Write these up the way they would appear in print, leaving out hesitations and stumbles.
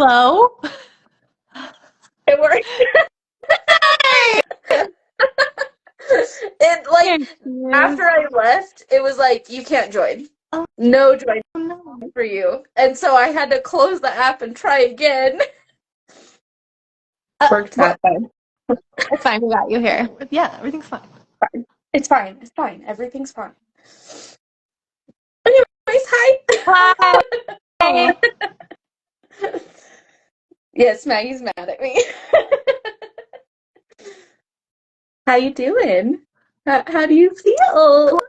Hello? It worked. It like after I left, it was like you can't join. Oh. No join No. for you. And so I had to close the app and try again. Worked that time. It's fine. We got you here. Yeah, everything's fine. It's fine. It's fine. Everything's fine. Anyways, hi. Hi. Yes, Maggie's mad at me. How you doing? How do you feel?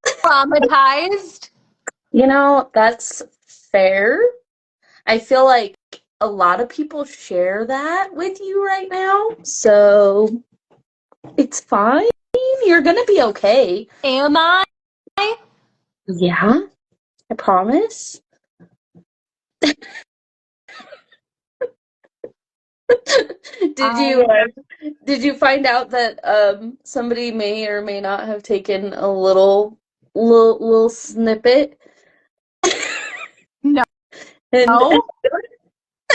Traumatized? You know, that's fair. I feel like a lot of people share that with you right now, so it's fine. You're gonna be okay. Am I? Yeah, I promise. Did you find out that somebody may or may not have taken a little snippet? No. And, No?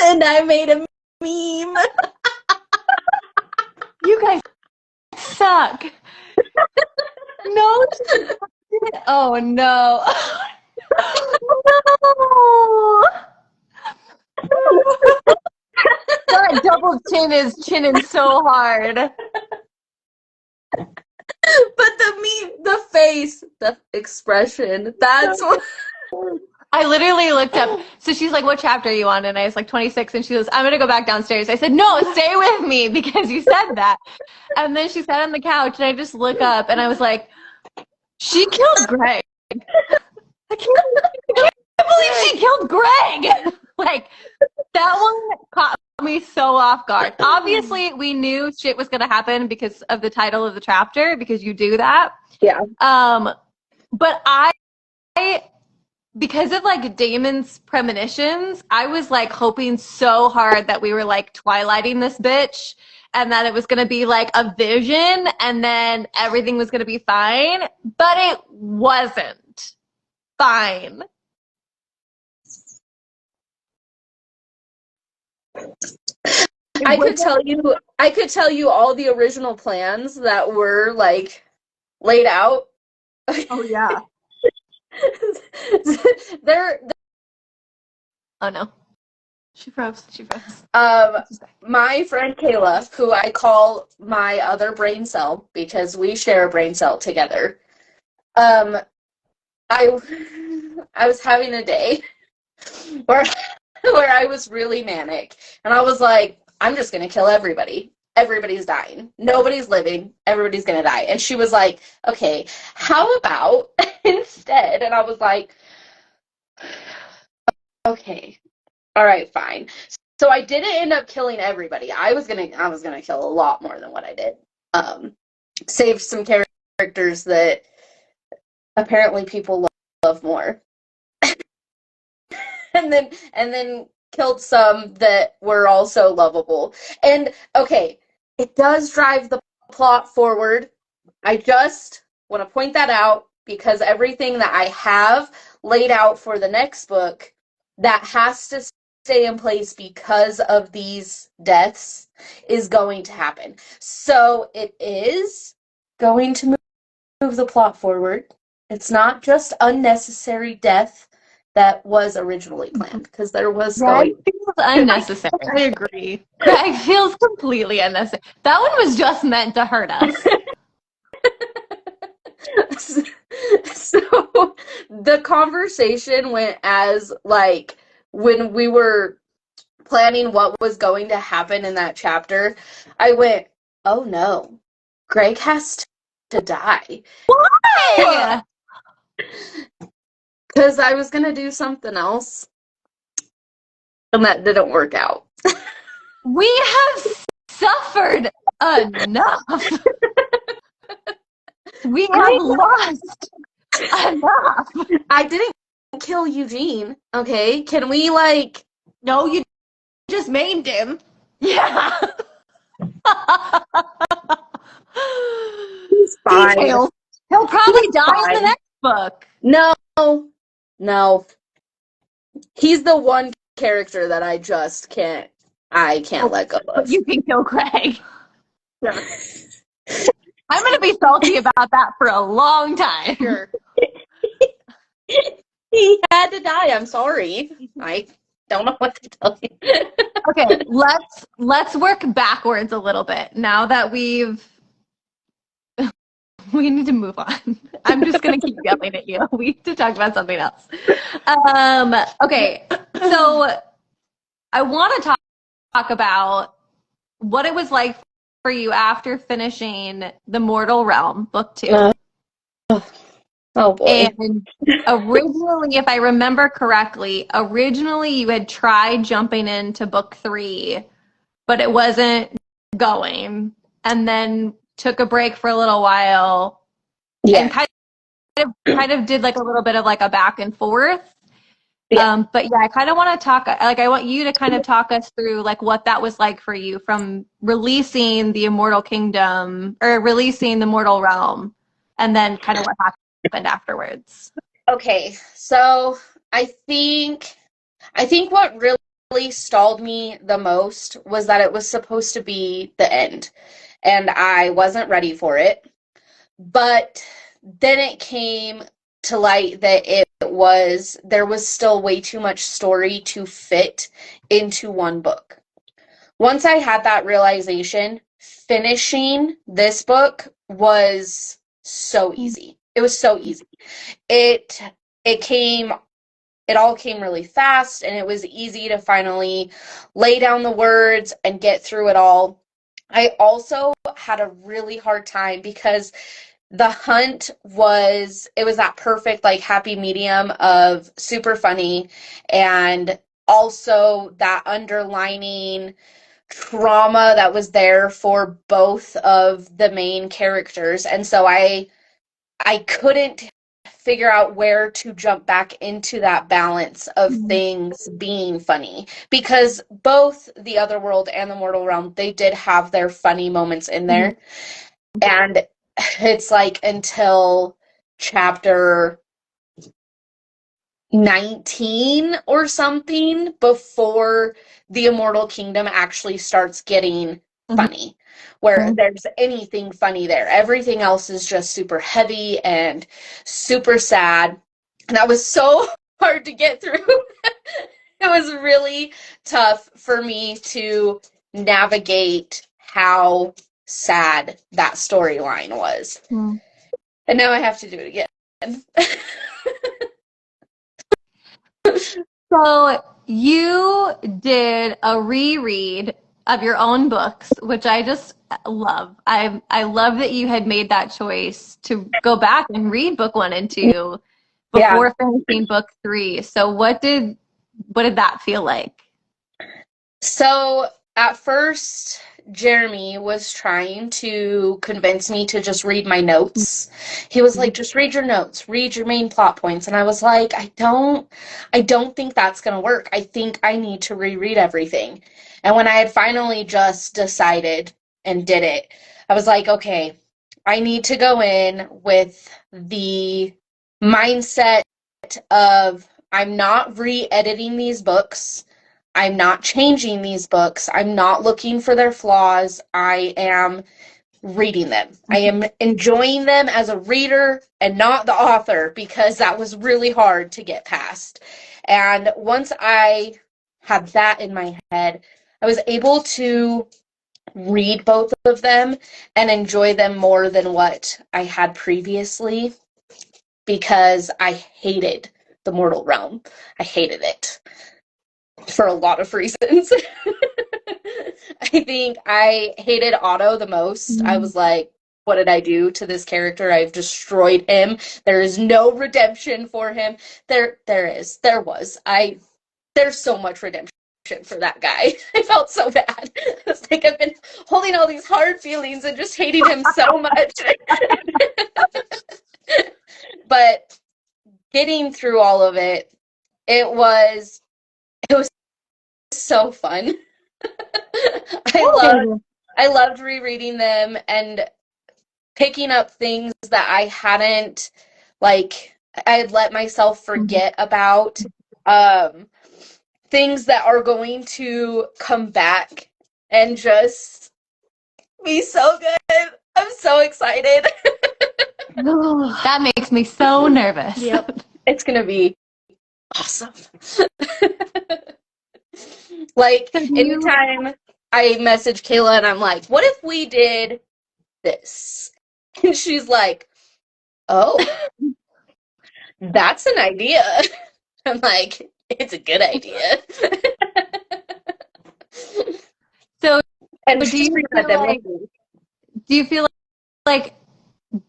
and I made a meme. You guys suck. No. Oh no. No. That double chin is chinning so hard. But the meme, the face, the expression, that's what. I literally looked up. So she's like, what chapter are you on? And I was like, 26. And she goes, I'm going to go back downstairs. I said, no, stay with me because you said that. And then she sat on the couch and I just look up and I was like, she killed Greg. I can't believe she killed Greg. Like, that one caught me so off guard. Obviously, we knew shit was going to happen because of the title of the chapter, because you do that. Yeah. But I because of like Damon's premonitions, I was like hoping so hard that we were like Twilighting this bitch and that it was going to be like a vision and then everything was going to be fine, but it wasn't fine. I could tell you all the original plans that were like laid out. Oh yeah. They're Oh no. She froze. my friend Kayla, who I call my other brain cell because we share a brain cell together. I was having a day where I was really manic, and I was like, I'm just gonna kill everybody. Everybody's dying. Nobody's living. Everybody's gonna die. And she was like, okay, how about instead? And I was like, okay, all right, fine. So I didn't end up killing everybody. I was gonna kill a lot more than what I did. Save some characters that apparently people love more. and then killed some that were also lovable. And okay, it does drive the plot forward. I just want to point that out because everything that I have laid out for the next book that has to stay in place because of these deaths is going to happen. So it is going to move the plot forward. It's not just unnecessary death that was originally planned, because there was Greg feels unnecessary. I agree. Greg feels completely unnecessary. That one was just meant to hurt us. So the conversation went as like when we were planning what was going to happen in that chapter, I went, oh no, Greg has to die. Why? Because I was going to do something else, and that didn't work out. We have suffered enough. We have lost enough. I didn't kill Eugene, okay? Can we, like... No, you just maimed him. Yeah. He's fine. He'll probably die in the next book. No. He's the one character that I just can't let go But of. you can kill Craig. Sure. I'm going to be salty about that for a long time. Sure. He had to die. I'm sorry. I don't know what to tell you. Okay, let's work backwards a little bit now that we need to move on. I'm just going to keep yelling at you. We need to talk about something else. Okay, so I want to talk about what it was like for you after finishing The Mortal Realm, book 2. Oh boy. And originally, if I remember correctly, originally you had tried jumping into book 3, but it wasn't going, and then took a break for a little while, and kind of did like a little bit of like a back and forth. Yeah. But yeah, I kind of want to talk, like I want you to kind of talk us through like what that was like for you from releasing the Immortal Kingdom or releasing the Mortal Realm, and then kind of what happened afterwards. Okay, so I think what really stalled me the most was that it was supposed to be the end, and I wasn't ready for it. But then it came to light that there was still way too much story to fit into one book. Once I had that realization, finishing this book was so easy. It was so easy. It it came it all came really fast, and it was easy to finally lay down the words and get through it all. I also had a really hard time because the hunt was that perfect like happy medium of super funny and also that underlining trauma that was there for both of the main characters. And so I couldn't figure out where to jump back into that balance of things being funny, because both the Otherworld and the Mortal Realm, they did have their funny moments in there. And it's like until chapter 19 or something before the Immortal Kingdom actually starts getting funny, where there's anything funny there. Everything else is just super heavy and super sad. And that was so hard to get through. It was really tough for me to navigate how sad that storyline was. And now I have to do it again. So you did a reread of your own books, which I just love. I love that you had made that choice to go back and read book 1 and 2 before finishing book 3. So what did that feel like? So at first, Jeremy was trying to convince me to just read my notes. He was like, just read your notes, read your main plot points. And I was like, I don't think that's going to work. I think I need to reread everything. And when I had finally just decided and did it, I was like, okay, I need to go in with the mindset of I'm not re-editing these books. I'm not changing these books. I'm not looking for their flaws. I am reading them. I am enjoying them as a reader and not the author, because that was really hard to get past. And once I had that in my head, I was able to read both of them and enjoy them more than what I had previously, because I hated the Mortal Realm. I hated it for a lot of reasons. I think I hated Otto the most. I was like, what did I do to this character? I've destroyed him. There is no redemption for him. There's so much redemption for that guy. I felt so bad. It's like I've been holding all these hard feelings and just hating him so much. But getting through all of it, it was so fun. I loved rereading them and picking up things that I hadn't, like, I had let myself forget about. things that are going to come back and just be so good. I'm so excited. That makes me so nervous. Yep. It's gonna be awesome. Like, anytime I message Kayla and I'm like, what if we did this? And she's like, oh, that's an idea. I'm like, it's a good idea. So, And do you feel like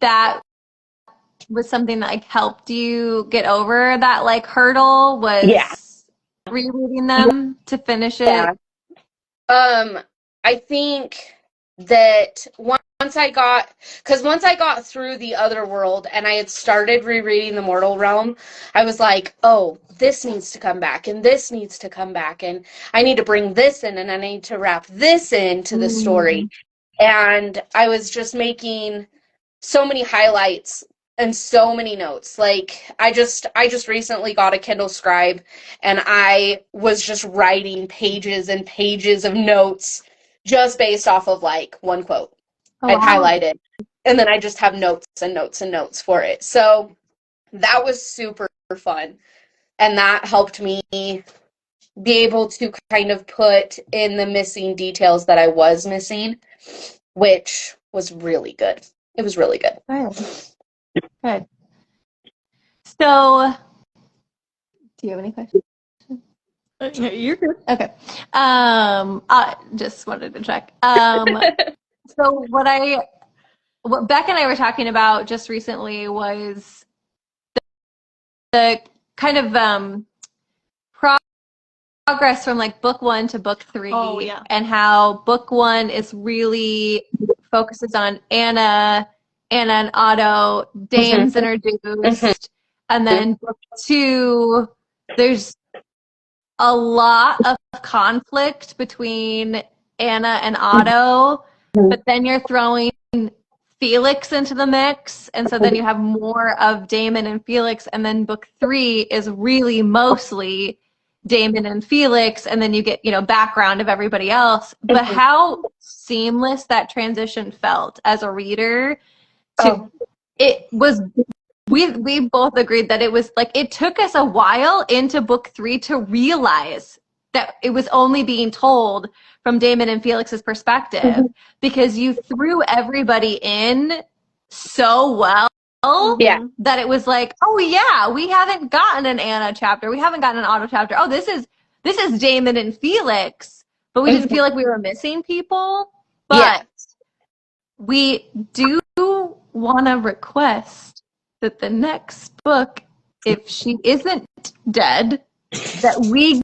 that was something that like helped you get over that like hurdle, was rereading them to finish it? Yeah. I think that once I got through the other world and I had started rereading the Mortal Realm, I was like, oh, this needs to come back and this needs to come back and I need to bring this in and I need to wrap this into the story. And I was just making so many highlights and so many notes. Like, I just recently got a Kindle Scribe and I was just writing pages and pages of notes just based off of like one quote. I'd highlighted and then I just have notes and notes and notes for it. So that was super fun. And that helped me be able to kind of put in the missing details that I was missing, which was really good. It was really good. Good. So, do you have any questions? You're good. Okay. I just wanted to check. So what Beck and I were talking about just recently was the kind of progress from like book 1 to book 3. Oh, yeah. And how book 1 is really focuses on Anna and Otto, Dane's introduced, and then book 2, there's a lot of conflict between Anna and Otto, but then you're throwing Felix into the mix, and so then you have more of Damon and Felix, and then book 3 is really mostly Damon and Felix, and then you get, background of everybody else. But how seamless that transition felt as a reader. It was, we both agreed that it was like, it took us a while into book 3 to realize that it was only being told from Damon and Felix's perspective, because you threw everybody in so well that it was like, oh yeah, we haven't gotten an Anna chapter, we haven't gotten an Otto chapter. Oh, this is Damon and Felix, but we didn't feel like we were missing people. But we do want to request that the next book, if she isn't dead, that we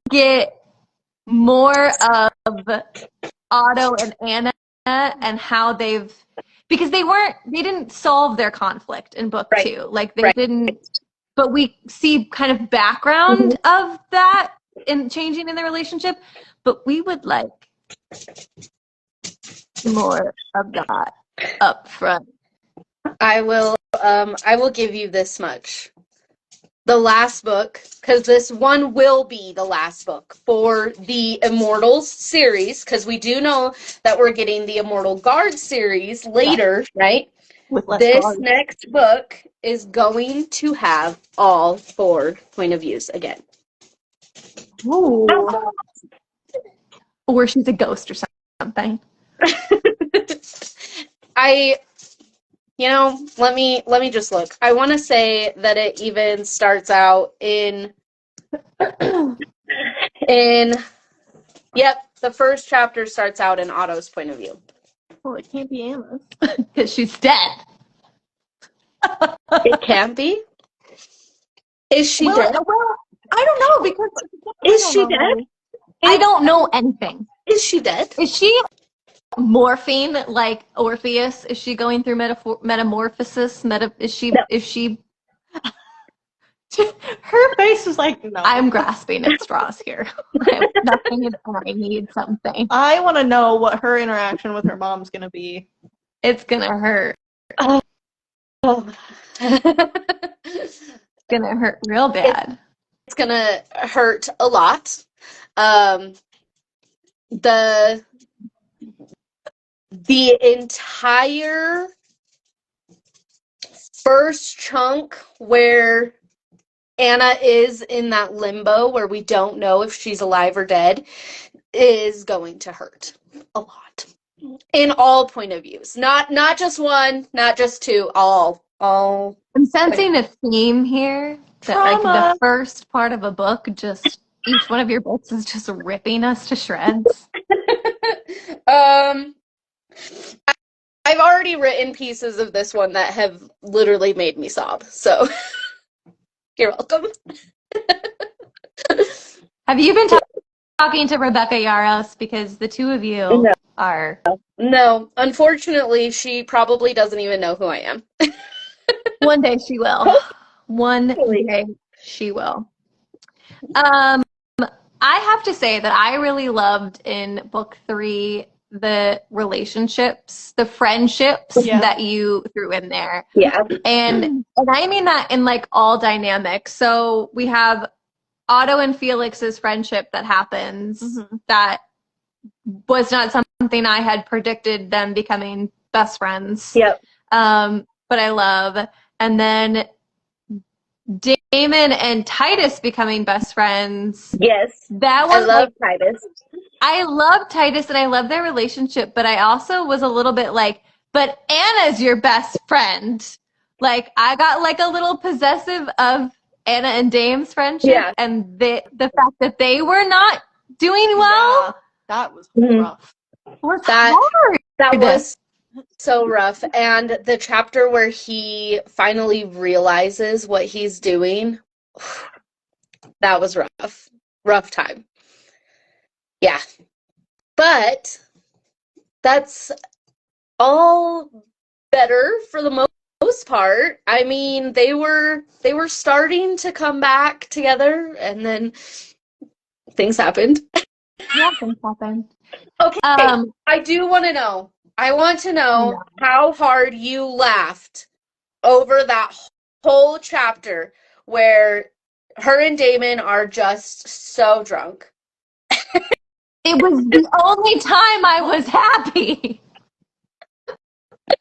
get more of Otto and Anna and how because they didn't solve their conflict in book 2. Like they didn't, but we see kind of background of that in changing in their relationship, but we would like more of that up front. I will give you this much. The last book, because this one will be the last book for the Immortals series, because we do know that we're getting the Immortal Guard series later, right? This next book is going to have all 4 point of views again. Ooh. Or she's a ghost or something. Let me just look. I want to say that it even starts out the first chapter starts out in Otto's point of view. Well, it can't be Anna's. Because she's dead. It can't be? Is she dead? Well, I don't know, because... Is she dead? I don't know anything. Is she dead? Is she morphine like Orpheus? Is she going through metamorphosis? Is she? Her face was like, no. I'm grasping at straws here. I have nothing, and I need something. I want to know what her interaction with her mom's gonna be. It's gonna hurt. It's gonna hurt real bad. gonna hurt a lot. The entire first chunk where Anna is in that limbo where we don't know if she's alive or dead is going to hurt a lot. In all point of views. Not just one, not just two, all. I'm sensing a theme here. That like Trauma. the first part of a book, just each one of your books is just ripping us to shreds. I've already written pieces of this one that have literally made me sob, so you're welcome. Have you been talking to Rebecca Yaros? Because the two of you are... No, unfortunately, she probably doesn't even know who I am. One day she will. One day she will. I have to say that I really loved in book 3 the relationships, the friendships that you threw in there. Yeah. And I mean that in like all dynamics. So we have Otto and Felix's friendship that happens that was not something I had predicted them becoming best friends. Yep. But I love. And then Damon and Titus becoming best friends. Yes. That was I love Titus. I love Titus and I love their relationship, but I also was a little bit like, but Anna's your best friend. Like I got like a little possessive of Anna and Dame's friendship and the fact that they were not doing well. Yeah, that was rough. Was hard. That was so rough. And the chapter where he finally realizes what he's doing, that was rough. Rough time. Yeah. But that's all better for the most part. I mean, they were starting to come back together and then things happened. Yeah, things happened. Okay. I do want to know. I want to know how hard you laughed over that whole chapter where her and Damon are just so drunk. It was the only time I was happy.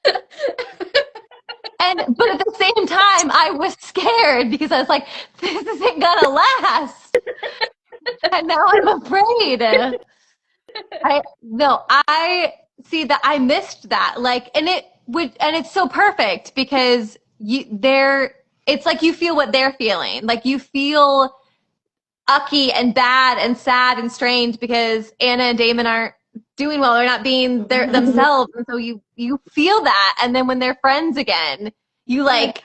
But at the same time, I was scared because I was like, this isn't gonna last. And now I'm afraid. I see that I missed that. Like, and it's so perfect because it's like you feel what they're feeling. Like you feel ucky and bad and sad and strange because Anna and Damon aren't doing well. They're not being themselves. And so you feel that. And then when they're friends again, you're like,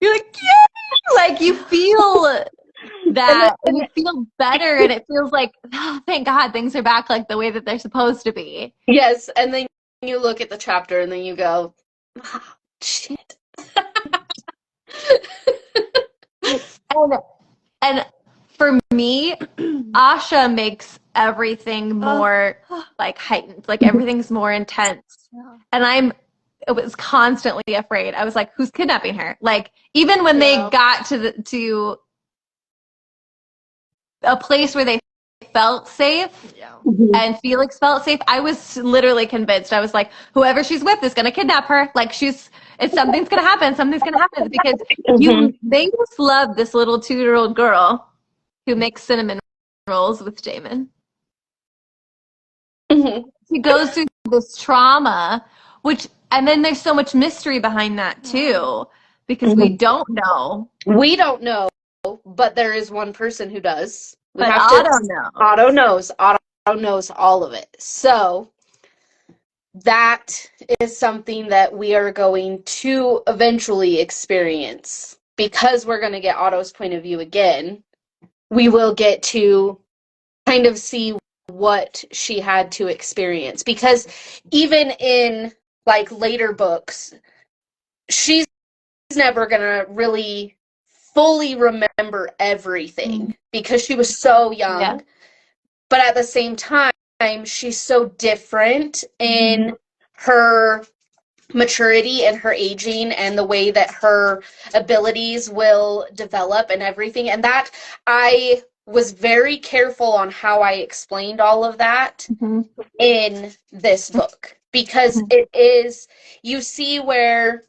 yeah! Like you feel that and you feel better and it feels like, oh, thank God things are back like the way that they're supposed to be. Yes. And then you look at the chapter and then you go, oh, shit. And for me, Asha makes everything more like heightened, like everything's more intense. And I was constantly afraid. I was like, who's kidnapping her? Like even when they got to a place where they felt safe and Felix felt safe, I was literally convinced. I was like, whoever she's with is gonna kidnap her. Like something's gonna happen. Something's gonna happen because they just love this little 2-year-old girl who makes cinnamon rolls with Damon. She goes through this trauma, and then there's so much mystery behind that too, because we don't know. We don't know, but there is one person who does. Otto knows. Otto knows. Otto knows all of it. So that is something that we are going to eventually experience because we're going to get Otto's point of view again. We will get to kind of see what she had to experience because even in like later books, she's never gonna really fully remember everything because she was so young. But at the same time, she's so different in her maturity and her aging and the way that her abilities will develop and everything. And that I was very careful on how I explained all of that Mhm. in this book, because it is, you see where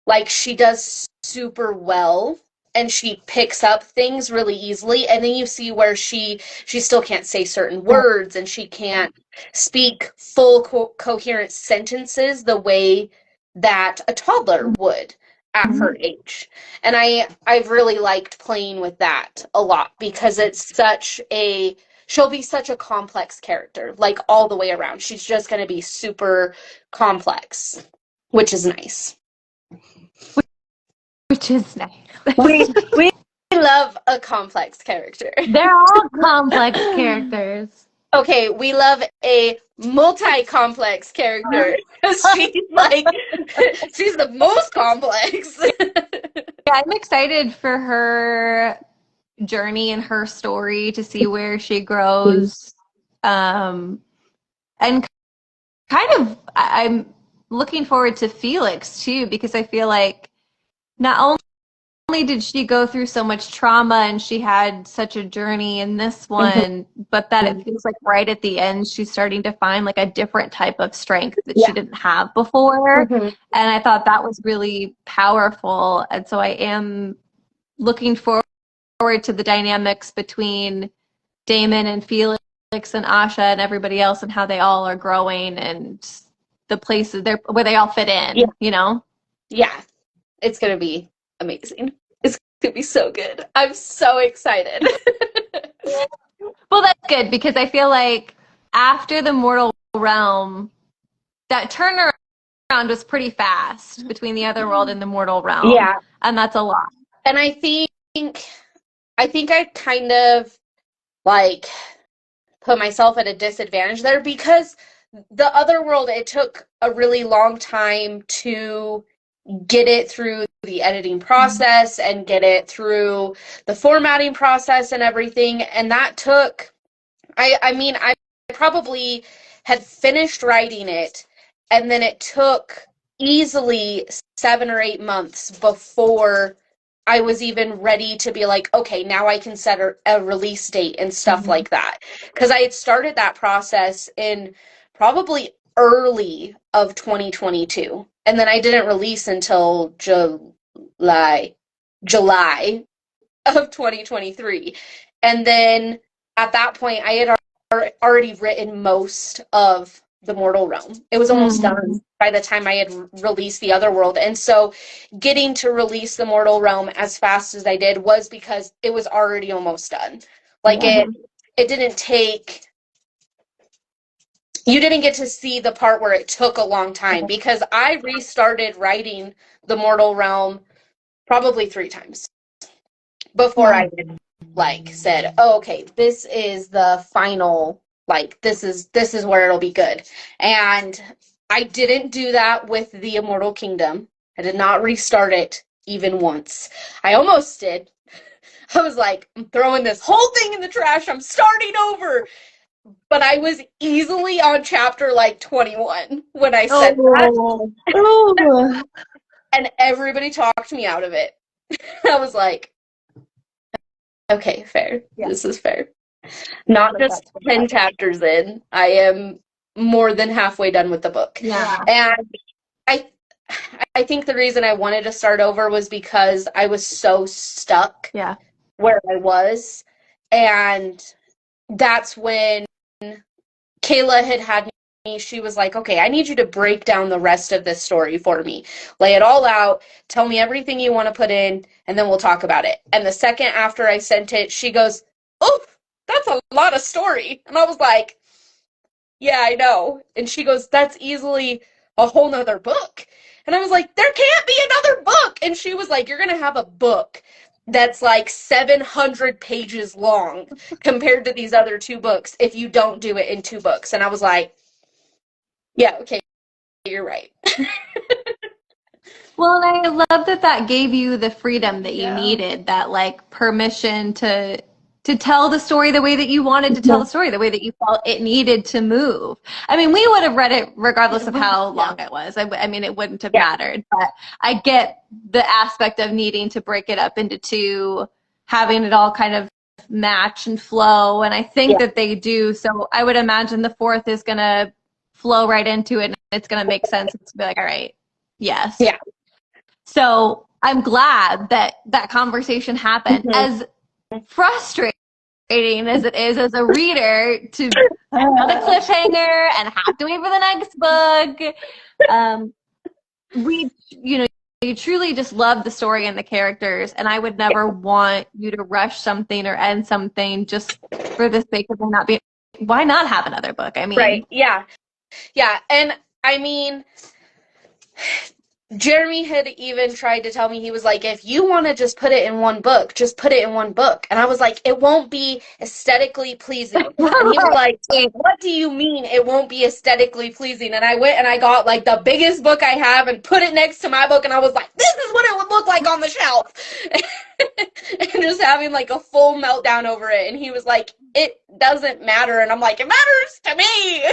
like she does super well and she picks up things really easily, and then you see where she still can't say certain words and she can't speak full coherent sentences the way that a toddler would at her age. And I've really liked playing with that a lot, because it's such a, she'll be such a complex character, like all the way around. She's just going to be super complex, which is nice. Which is nice. We love a complex character. They're all complex characters. Okay, we love a multi-complex character. She's like, she's the most complex. Yeah, I'm excited for her journey and her story to see where she grows. And kind of, I'm looking forward to Felix too, because I feel like not only did she go through so much trauma and she had such a journey in this one, but that it feels like right at the end she's starting to find like a different type of strength that she didn't have before. And I thought that was really powerful. And so I am looking forward to the dynamics between Damon and Felix and Asha and everybody else, and how they all are growing and the places where they all fit in, you know? Yeah, it's going to be amazing. It's going to be so good. I'm so excited. Well, that's good, because I feel like after the Mortal Realm, that turnaround was pretty fast between the Other World and the Mortal Realm. Yeah. And that's a lot. And I think I kind of like put myself at a disadvantage there, because the Other World, it took a really long time to get it through the editing process and get it through the formatting process and everything. And that took, I mean, I probably had finished writing it, and then it took easily 7 or 8 months before I was even ready to be like, okay, now I can set a release date and stuff like that. Because I had started that process in probably early of 2022. And then I didn't release until July of 2023. And then at that point, I had already written most of the Mortal Realm. It was almost done by the time I had released the Other World. And so getting to release the Mortal Realm as fast as I did was because it was already almost done. Like it didn't take, you didn't get to see the part where it took a long time, because I restarted writing the Mortal Realm probably 3 times before I like said, oh, okay, this is the final, like this is where it'll be good. And I didn't do that with the Immortal Kingdom. I did not restart it even once. I almost did. I was like, I'm throwing this whole thing in the trash. I'm starting over. But I was easily on chapter like 21 when I said that. And everybody talked me out of it. I was like, okay, fair. Yeah. This is fair. Not just 10 chapters in. I am more than halfway done with the book. Yeah. And I think the reason I wanted to start over was because I was so stuck where I was. And that's when Kayla had me, she was like, okay, I need you to break down the rest of this story for me. Lay it all out. Tell me everything you want to put in, and then we'll talk about it. And the second after I sent it, she goes, oh, that's a lot of story. And I was like, yeah, I know. And she goes, that's easily a whole nother book. And I was like, there can't be another book. And she was like, you're going to have a book that's like 700 pages long compared to these other 2 books if you don't do it in 2 books. And I was like, yeah, okay, you're right. Well, and I love that gave you the freedom that you needed, that like permission to to tell the story the way that you wanted to tell the story, the way that you felt it needed to move. I mean, we would have read it regardless of how long it was. I mean, it wouldn't have mattered. But I get the aspect of needing to break it up into two, having it all kind of match and flow. And I think that they do. So I would imagine the fourth is going to flow right into it, and it's going to make sense. It's going to be like, all right, yes. Yeah. So I'm glad that that conversation happened. As frustrating as it is as a reader to have another cliffhanger and have to wait for the next book. You truly just love the story and the characters, and I would never want you to rush something or end something just for the sake of there not being. Why not have another book? I mean, right? Yeah, and I mean, Jeremy had even tried to tell me, he was like, if you want to just put it in one book, just put it in one book. And I was like, it won't be aesthetically pleasing. And he was like, what do you mean it won't be aesthetically pleasing? And I went and I got like the biggest book I have and put it next to my book, and I was like, this is what it would look like on the shelf. And just having like a full meltdown over it. And he was like, it doesn't matter. And I'm like, it matters to me.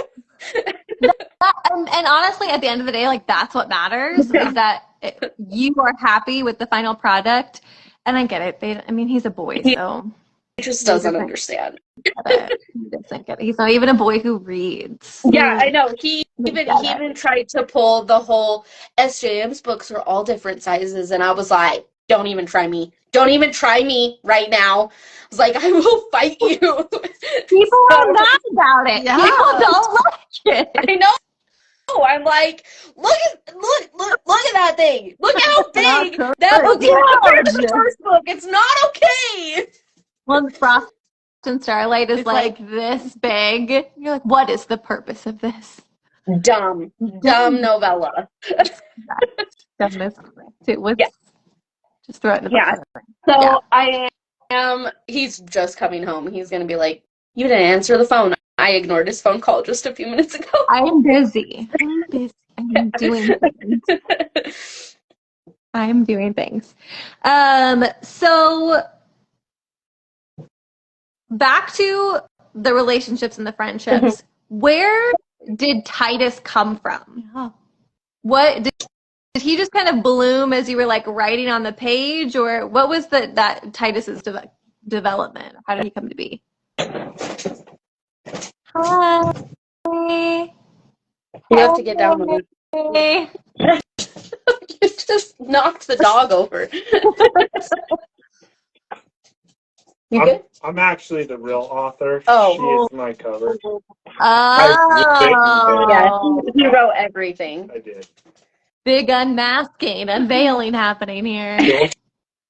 And honestly, at the end of the day, like, that's what matters, is that you are happy with the final product. And I get it. He's a boy, so He just doesn't understand. He doesn't get it. He's not even a boy who reads. Yeah, I know. He even tried to pull the whole SJM's books are all different sizes, and I was like, don't even try me. Don't even try me right now. I was like, I will fight you. People are mad about it. Yeah. People don't like it. I know. I'm like, look at that thing. Look how big that book is compared to the first book. It's not okay. Well, Frost and Starlight is like this big. You're like, what is the purpose of this? Dumb novella. Dumbness. It was just throw it in the book. Yeah. So I am. He's just coming home. He's gonna be like, you didn't answer the phone. I ignored his phone call just a few minutes ago. I'm busy. I'm doing things. I'm doing things. So back to the relationships and the friendships. Where did Titus come from? What did he just kind of bloom as you were like writing on the page, or what was that Titus's development? How did he come to be? Hi. You have to get down with it. You just knocked the dog over. You good? I'm actually the real author. Oh. She is my cover. Oh. Yeah, he wrote everything. I did. Big unveiling happening here. Don't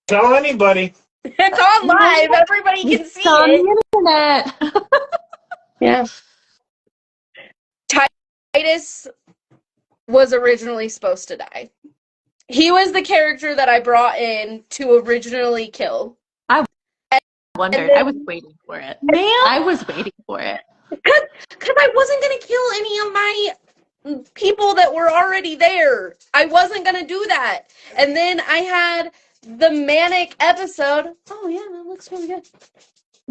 tell anybody. It's on live. Everybody can see It's on it. the internet. Yeah. Titus was originally supposed to die. He was the character that I brought in to originally kill. I wondered. I was waiting for it. Man, I was waiting for it. Because I wasn't going to kill any of my people that were already there. I wasn't going to do that. And then I had the manic episode. Oh, yeah, that looks really good.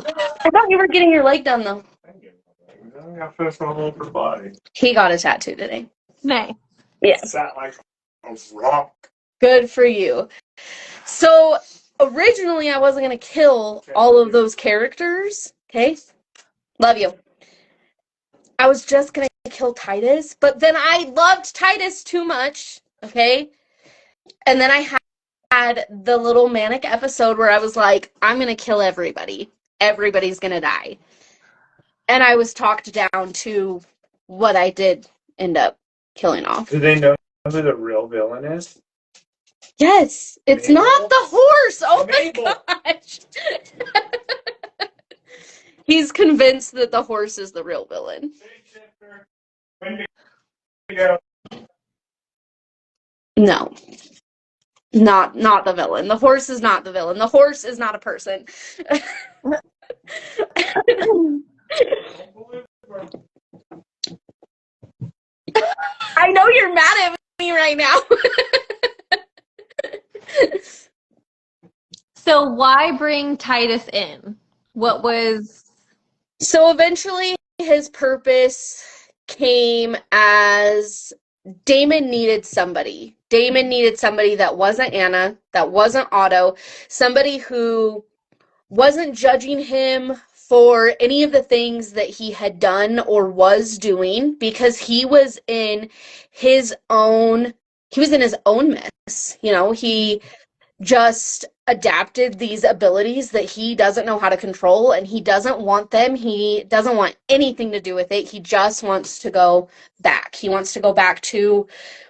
I thought you were getting your leg done, though. I got fish all over the body. He got a tattoo today. Nice. Yeah. Sat like a rock. Good for you. So, originally, I wasn't going to kill all of those characters. Okay? Love you. I was just going to kill Titus, but then I loved Titus too much. Okay? And then I had the little manic episode where I was like, I'm going to kill everybody. Everybody's going to die. And I was talked down to what I did end up killing off. Do they know who the real villain is? Yes, it's Mabel? not the horse. Oh Mabel. my gosh. He's convinced that the horse is the real villain. No. Not the villain. The horse is not the villain. The horse is not a person. I know you're mad at me right now. So why bring Titus in? what was... So eventually his purpose came as Damon needed somebody. Damon needed somebody that wasn't Anna, that wasn't Otto, somebody who wasn't judging him for any of the things that he had done or was doing, because he was in his own mess. You know, he just adapted these abilities that he doesn't know how to control, and he doesn't want them. He doesn't want anything to do with it. He just wants to go back. He wants to go back to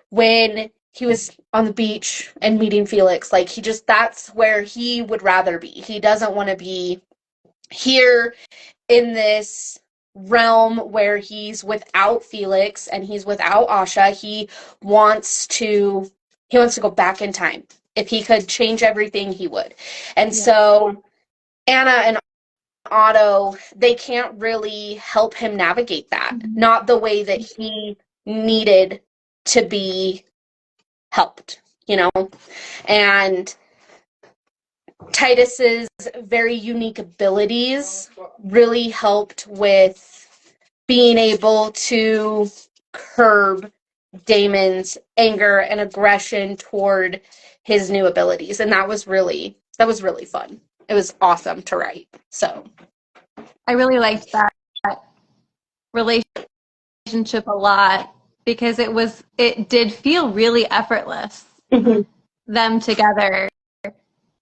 when he was on the beach and meeting Felix. Like, that's where he would rather be. He doesn't want to be here in this realm where he's without Felix and he's without Asha. He wants to go back in time. If he could change everything, he would. And so Anna and Otto, they can't really help him navigate that. Not the way that he needed to be helped, you know? And Titus's very unique abilities really helped with being able to curb Damon's anger and aggression toward his new abilities, and that was really fun. It was awesome to write. So I really liked that relationship a lot, because it did feel really effortless, them together,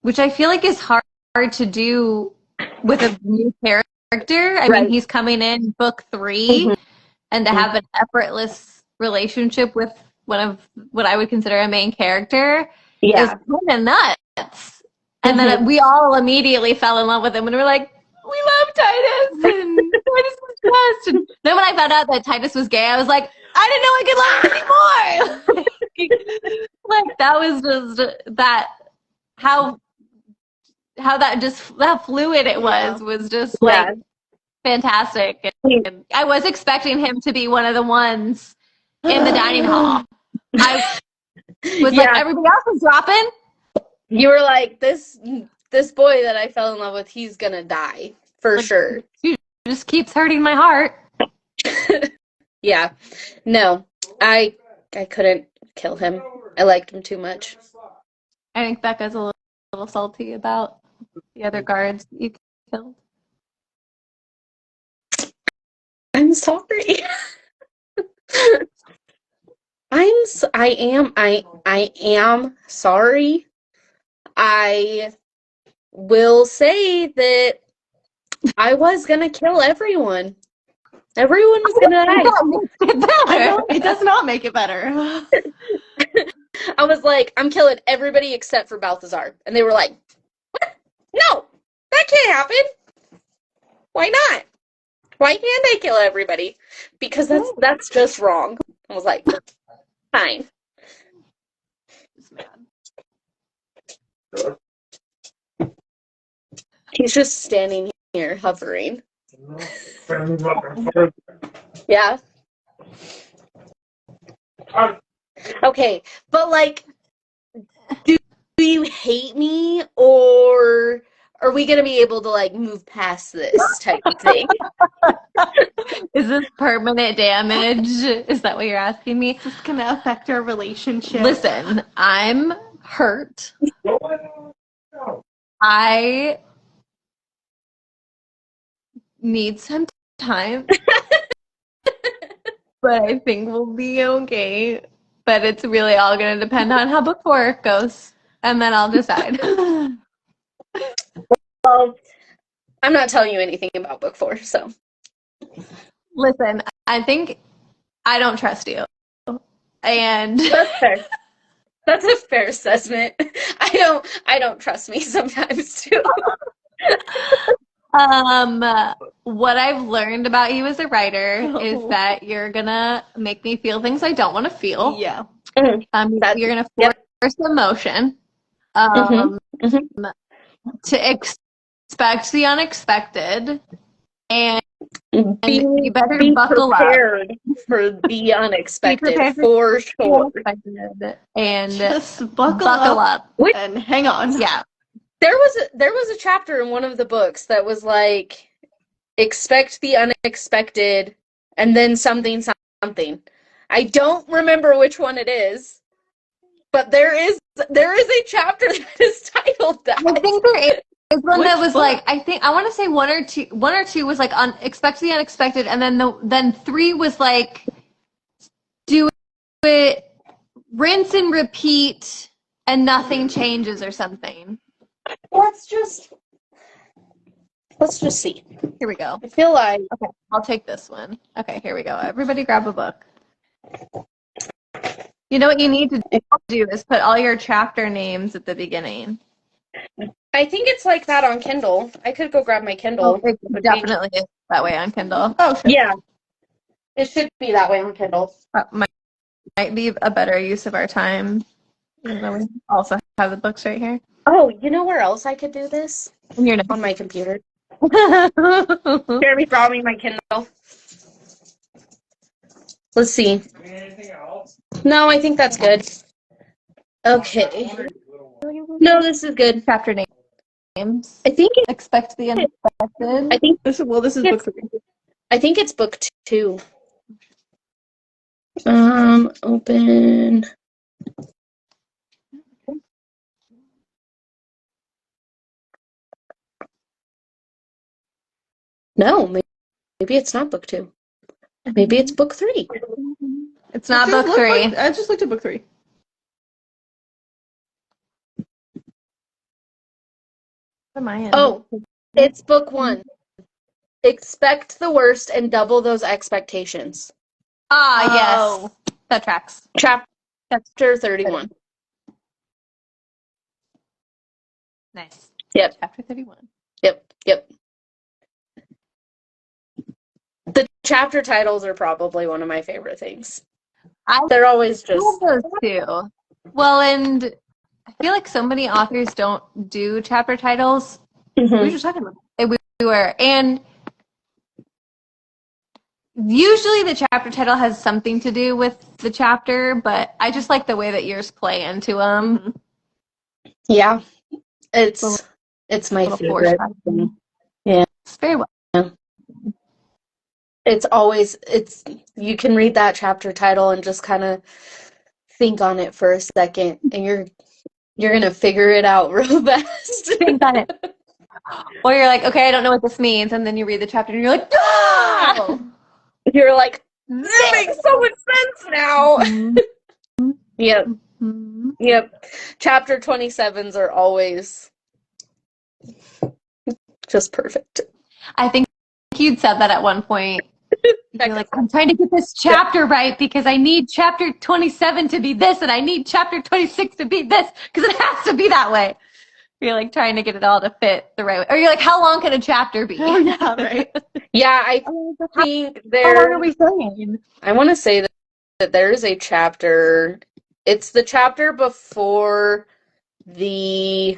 which I feel like is hard to do with a new character. I mean, he's coming in book 3, and to have an effortless relationship with one of what I would consider a main character is kind of nuts. And then we all immediately fell in love with him, and we're like, we love Titus, and Titus was best. And then when I found out that Titus was gay, I was like, I didn't know I could love him anymore. Like, that was just that, how fluid it was just like fantastic. And I was expecting him to be one of the ones in the dining hall. I was like, everybody else is dropping. You were like, this boy that I fell in love with, he's gonna die for sure. He just keeps hurting my heart. Yeah, no, I couldn't kill him. I liked him too much. I think Becca's a little salty about the other guards you killed. I'm sorry. I am sorry. I will say that I was gonna kill everyone. Everyone was gonna die. It does not make it better. I was like, I'm killing everybody except for Balthazar. And they were like, what? No, that can't happen. Why not? Why can't I kill everybody? Because that's just wrong. I was like, fine. He's just standing here hovering. Yeah. Okay, but like, do you hate me, or are we gonna be able to like move past this type of thing? Is this permanent damage? Is that what you're asking me? Is this gonna affect our relationship? Listen, I'm hurt. I need some time. But I think we'll be okay. But it's really all going to depend on how book 4 goes. And then I'll decide. Well, I'm not telling you anything about book 4, so. Listen, I think I don't trust you. And that's fair. That's a fair assessment. I don't trust me sometimes too. What I've learned about you as a writer is that you're gonna make me feel things I don't want to feel. Yeah. You're gonna force emotion. To expect the unexpected, and you better be buckle prepared up for the unexpected, for sure. And just buckle up Wait. and hang on. Yeah. There was a chapter in one of the books that was like, expect the unexpected, and then something something. I don't remember which one it is, but there is a chapter that is titled that. I think there is one that was book? like, I want to say one or two was like expect the unexpected, and then 3 was like do it, rinse and repeat, and nothing changes or something. Let's just see. Here we go. I feel like Okay, I'll take this one. Okay, here we go. Everybody grab a book. You know what you need to do is put all your chapter names at the beginning. I think it's like that on Kindle. I could go grab my Kindle. It definitely is that way on Kindle. Oh, shit. Yeah. It should be that way on Kindle. That might be a better use of our time. Even though we also have the books right here. Oh, you know where else I could do this? Here now. On my computer. Jeremy, Jeremy brought me my Kindle. Let's see. Anything else? No, I think that's good. Okay. No, this is good. chapter names. I think Expect the unexpected. I think This is book 3. I think it's book 2. Open. No, maybe it's not book 2. Maybe it's book 3. It's not It book just looked 3. like- I just looked at book 3. What am I in? Oh, it's book 1. Expect the worst and double those expectations. Yes. That tracks. Chapter 31. Nice. Yep. Chapter 31. Yep. The chapter titles are probably one of my favorite things. They're always just... love those two. Well, and I feel like so many authors don't do chapter titles. We were just talking about it. We were. And usually the chapter title has something to do with the chapter, but I just like the way that yours play into them. Yeah. It's my Little favorite. foreshadowing. Yeah. It's very well. It's always, you can read that chapter title and just kind of think on it for a second, and you're going to figure it out real fast. Think on it. Or you're like, okay, I don't know what this means, and then you read the chapter and you're like, oh! You're like, that makes so much sense now. Yep. Yep. Chapter 27s are always just perfect. I think you'd said that at one point. You're like, I'm trying to get this chapter right because I need chapter 27 to be this and I need chapter 26 to be this because it has to be that way. You're like trying to get it all to fit the right way. Or you're like, how long can a chapter be? Oh, yeah, right. Yeah, I think How long are we saying? I want to say that there is a chapter. It's the chapter before the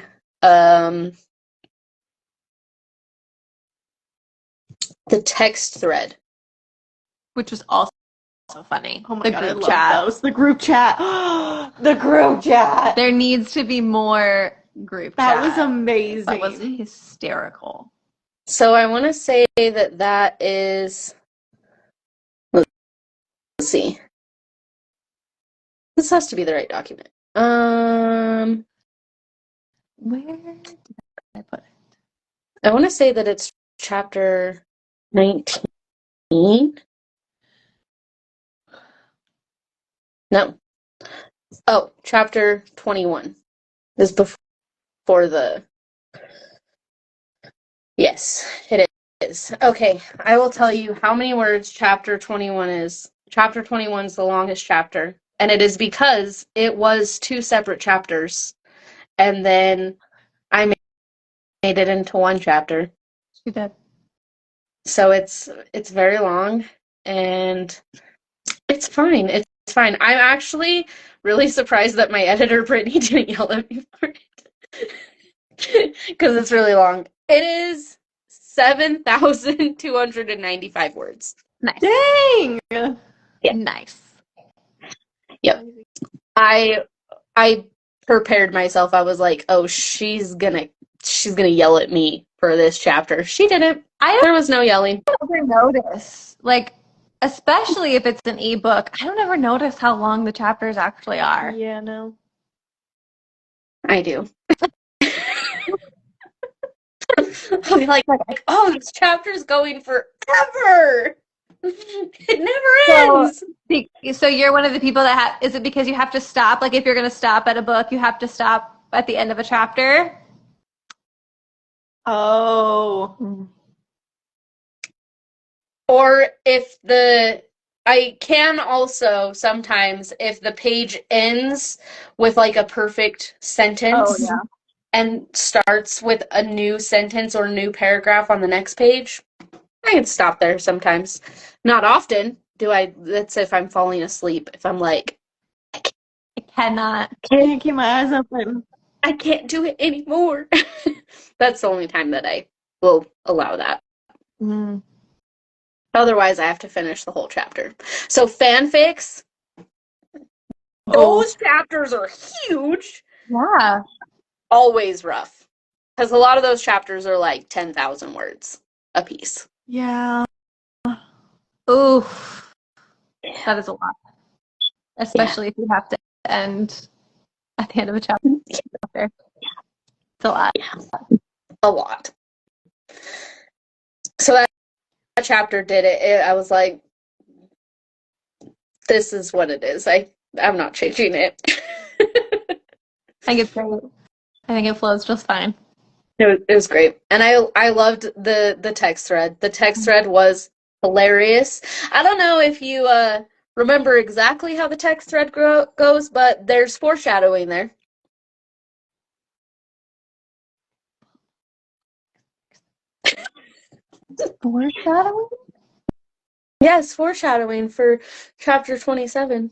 text thread. Which was also funny. Oh my the god, I group love chat. those. The group chat. The group chat. There needs to be more group That chat. was amazing. That was hysterical. So I want to say that is. Let's see. This has to be the right document. Where did I put it? I want to say that it's chapter 19. No. Oh, chapter 21 is before the... Yes, it is. Okay, I will tell you how many words chapter 21 is. Chapter 21 is the longest chapter, and it is because it was 2 separate chapters, and then I made it into 1 chapter. She did. So it's very long, and it's fine. It's fine. I'm actually really surprised that my editor, Brittany, didn't yell at me for it. Because it's really long. It is 7,295 words. Nice. Dang! Yeah. Nice. Yep. I prepared myself. I was like, oh, she's gonna she's gonna yell at me for this chapter. She didn't. There was no yelling. Ever notice, like, especially if it's an ebook, I don't ever notice how long the chapters actually are. Yeah, no. I do. I'll be like, oh, this chapter's going forever. It never ends. So you're one of the people that is it because you have to stop? Like, if you're going to stop at a book, you have to stop at the end of a chapter? Oh. Or I can also sometimes, if the page ends with like a perfect sentence and starts with a new sentence or new paragraph on the next page, I can stop there sometimes. Not often do I. That's if I'm falling asleep. If I'm like, I cannot. Can't keep my eyes open. I can't do it anymore. That's the only time that I will allow that. Mm. Otherwise, I have to finish the whole chapter. So fanfics, those chapters are huge. Yeah. Always rough. Because a lot of those chapters are like 10,000 words a piece. Yeah. Oof. That is a lot. Especially if you have to end at the end of a chapter. It's a lot. Yeah. A lot. So that chapter did it. I was like, this is what it is. I'm not changing it. I think it's great. I think it flows just fine. It was great. And I loved the text thread. The text thread was hilarious. I don't know if you remember exactly how the text thread goes, but there's foreshadowing there. Foreshadowing? Yes, foreshadowing for chapter 27.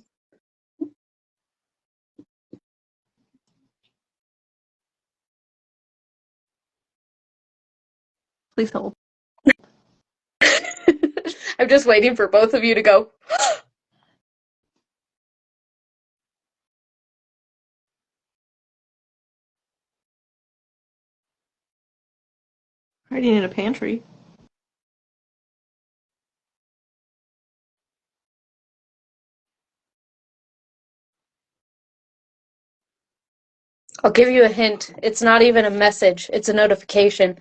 Please hold. I'm just waiting for both of you to go. I already need a pantry. I'll give you a hint. It's not even a message. It's a notification.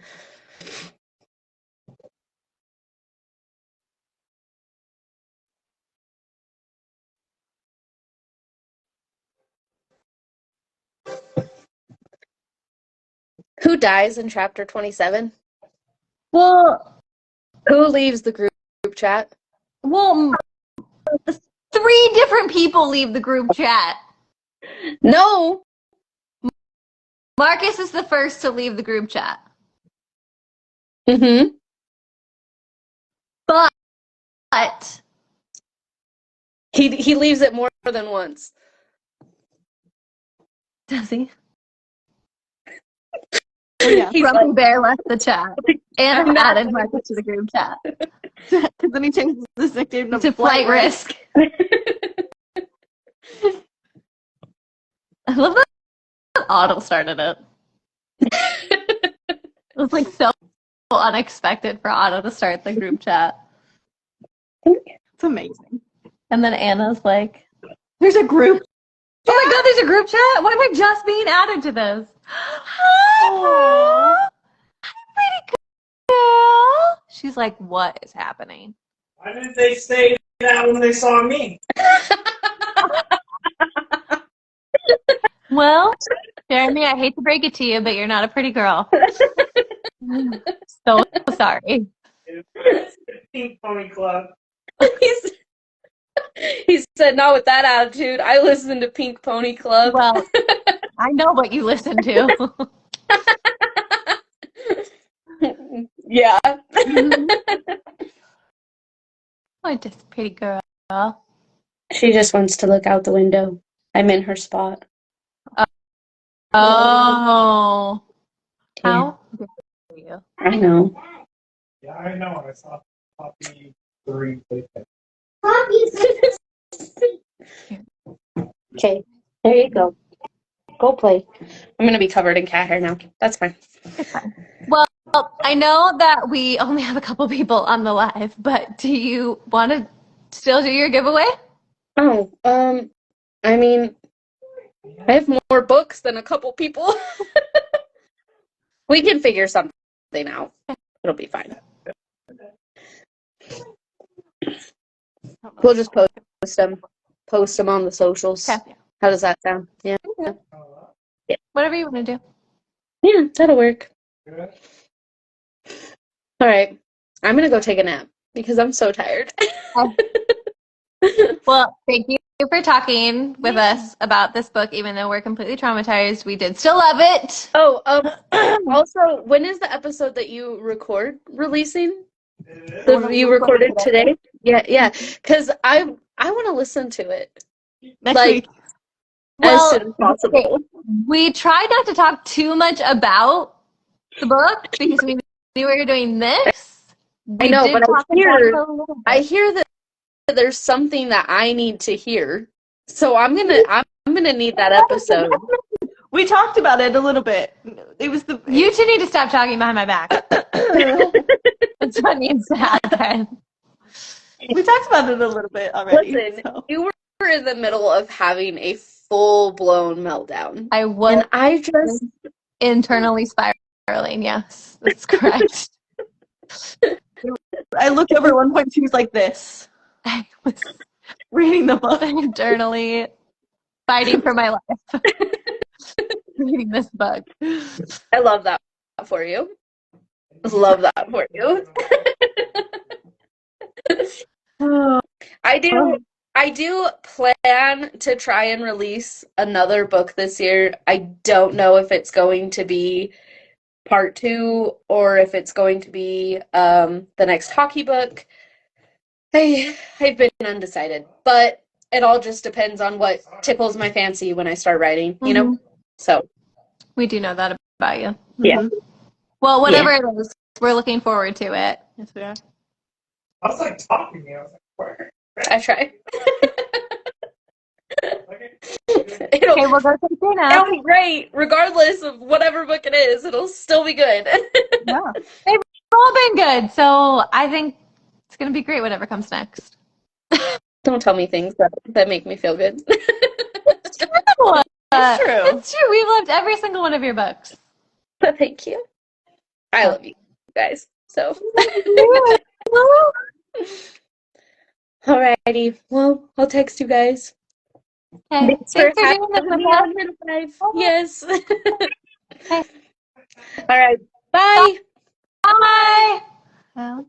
Who dies in chapter 27? Well, Who leaves the group chat? well, 3 different people leave the group chat. No! Marcus is the first to leave the group chat. Mm-hmm. But He leaves it more than once. does he? Oh, yeah. He's Grumpy like, Bear left the chat. And added Marcus to the group chat. Because then he changes the nickname To flight risk. I love that Otto started it. It was like so unexpected for Otto to start the group chat. It's amazing. And then Anna's like, there's a group. Oh my god, there's a group chat? Why am I just being added to this? Hi, Pearl. Hi, pretty girl. She's like, what is happening? Why didn't they say that when they saw me? Well, Jeremy, I hate to break it to you, but you're not a pretty girl. So sorry. Pink Pony Club. He said, not with that attitude. I listen to Pink Pony Club. Well, I know what you listen to. Yeah. Oh, just pretty girl. She just wants to look out the window. I'm in her spot. Oh. How dare you? I know. Yeah, I know. I saw Poppy 3 plaything. Okay, there you go. Go play. I'm going to be covered in cat hair now. That's fine. Well, I know that we only have a couple people on the live, but do you want to still do your giveaway? Oh, I mean, I have more books than a couple people. We can figure something out. It'll be fine. We'll just post them on the socials. Okay. How does that sound? Yeah. Whatever you want to do. Yeah, that'll work. Good. All right. I'm going to go take a nap because I'm so tired. Well, thank you for talking with us about this book, even though we're completely traumatized. We did still love it. Oh, also, when is the episode that you record releasing? You recorded today? Yeah. Because I want to listen to it. Next week. As soon as possible. We tried not to talk too much about the book because we knew we were doing this. I know, but I hear that there's something that I need to hear. So I'm gonna need that episode. We talked about it a little bit. It was the You two need to stop talking behind my back. That's what needs to happen. We talked about it a little bit already. Listen, you were in the middle of having a full-blown meltdown. I was And I just internally spiraling. Yes, that's correct. I looked over at one point. She was like this, I was reading the book. internally fighting for my life. Reading this book. I love that for you. Love that for you. I do plan to try and release another book this year. I don't know if it's going to be part 2 or if it's going to be the next hockey book. I've been undecided, but it all just depends on what tickles my fancy when I start writing, you know? So we do know that about you. Yeah. Well, whatever it is, we're looking forward to it. Yes, we are. I was like talking. I was like, where? I try. Okay. It'll we'll go take dinner. It'll be great, regardless of whatever book it is. It'll still be good. Yeah. They've all been good, so I think it's going to be great whatever comes next. Don't tell me things that make me feel good. It's true. It's true. It's true. We've loved every single one of your books. But thank you. I love you guys. So. Alrighty. Well, I'll text you guys. Okay. Thanks for doing this with us. Yes. Okay. All right. Bye. Bye. Well,